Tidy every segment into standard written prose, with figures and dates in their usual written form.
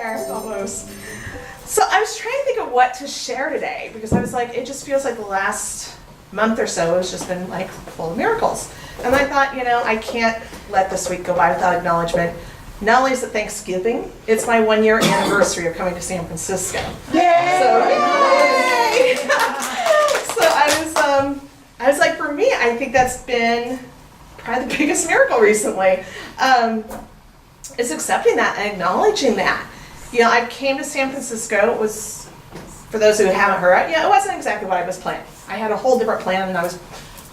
there, almost. So I was trying to think of what to share today because I was like, it just feels like the last month or so has just been like full of miracles. And I thought, I can't let this week go by without acknowledgement. Not only is it Thanksgiving, it's my 1-year anniversary of coming to San Francisco. Yay! So I was like, for me, I think that's been probably the biggest miracle recently. Is accepting that and acknowledging that. I came to San Francisco. It was, for those who haven't heard, it wasn't exactly what I was planning. I had a whole different plan, and I was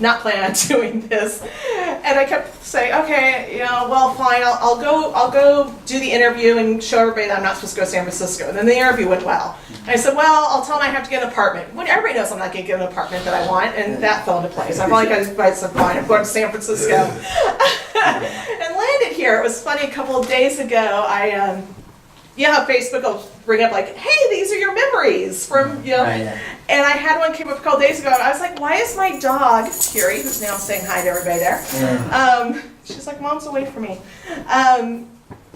not planning on doing this. And I kept saying, okay, well, fine, I'll go do the interview and show everybody that I'm not supposed to go to San Francisco. And then the interview went well. And I said, well, I'll tell them I have to get an apartment. Well, everybody knows I'm not going to get an apartment that I want, and that fell into place. I finally got to some fine. I'm going to San Francisco. And landed here. It was funny, a couple of days ago, how Facebook will bring up like, hey, these are your memories from, And I had one came up a couple days ago, and I was like, why is my dog, Curie, who's now saying hi to everybody there, she's like, Mom's away from me.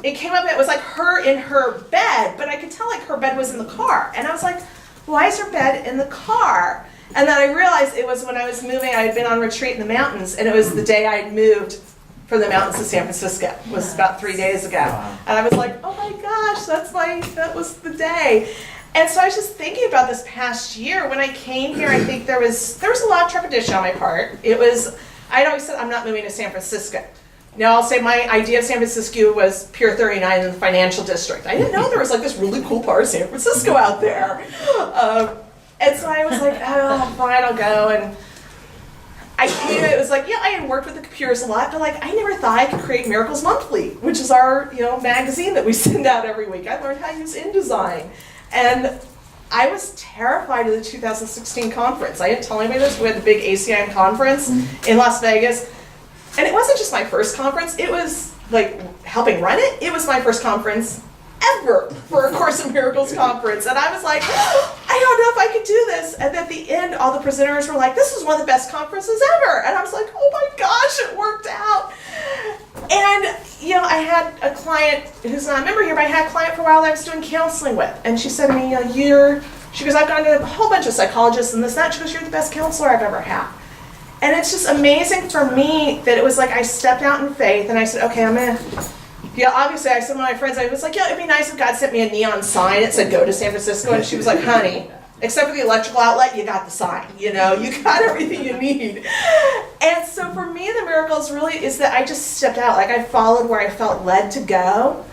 It came up, it was like her in her bed, but I could tell like her bed was in the car. And I was like, why is her bed in the car? And then I realized it was when I was moving, I had been on retreat in the mountains, and it was the day I had moved from the mountains to San Francisco. It was about 3 days ago. Wow. And I was like, oh my gosh, that was the day. And so I was just thinking about this past year. When I came here, I think there was a lot of trepidation on my part. I'd always said, I'm not moving to San Francisco. Now I'll say my idea of San Francisco was Pier 39 in the financial district. I didn't know there was like this really cool part of San Francisco out there. And so I was like, oh, fine, I'll go. And I came, it was like, I had worked with the computers a lot, but like I never thought I could create Miracles Monthly, which is our magazine that we send out every week. I learned how to use InDesign. And I was terrified of the 2016 conference. I didn't tell anybody this. We had the big ACIM conference in Las Vegas. And it wasn't just my first conference. It was like helping run it. It was my first conference ever for a Course in Miracles conference. And I was like, I don't know if I could do this. And at the end, all the presenters were like, this is one of the best conferences ever. And I was like, oh my gosh, it worked out. And, I had a client who's not a member here, but I had a client for a while that I was doing counseling with. And she said to me, she goes, I've gone to a whole bunch of psychologists and this, that. She goes, you're the best counselor I've ever had. And it's just amazing for me that it was like I stepped out in faith and I said, okay, I'm going to, obviously I said to my friends, I was like, it'd be nice if God sent me a neon sign that said, go to San Francisco. And she was like, honey, except for the electrical outlet, you got the sign, you got everything you need. And so for me, the miracles really is that I just stepped out. Like I followed where I felt led to go.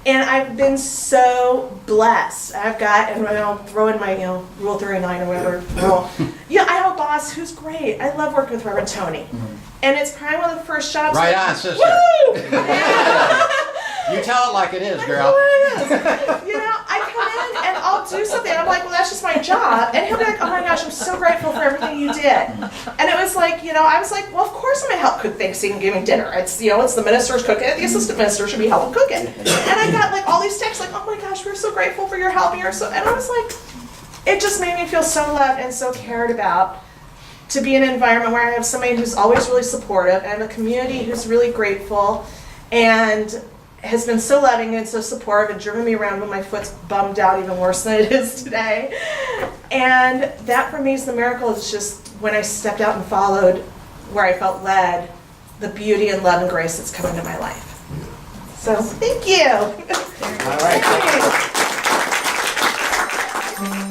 And I've been so blessed. I've got, and I'll throw in my, Rule 39 or whatever rule. I have a boss who's great. I love working with Reverend Tony. And it's probably one of the first jobs. Right on, sister. Woo! You tell it like it is, girl. I come in and I'll do something. I'm like, well, that's just my job. And he'll be like, oh my gosh, I'm so grateful for everything you did. And it was like, I was like, well, of course I'm going to help cook Thanksgiving dinner. It's, it's the minister's cooking. The assistant minister should be helping cook it. And I got like all these texts like, oh my gosh, we're so grateful for your help. And I was like, it just made me feel so loved and so cared about to be in an environment where I have somebody who's always really supportive and a community who's really grateful and has been so loving and so supportive and driven me around when my foot's bummed out even worse than it is today. And that for me is the miracle. It's just when I stepped out and followed where I felt led, the beauty and love and grace that's come into my life. So thank you. All right. Thank you.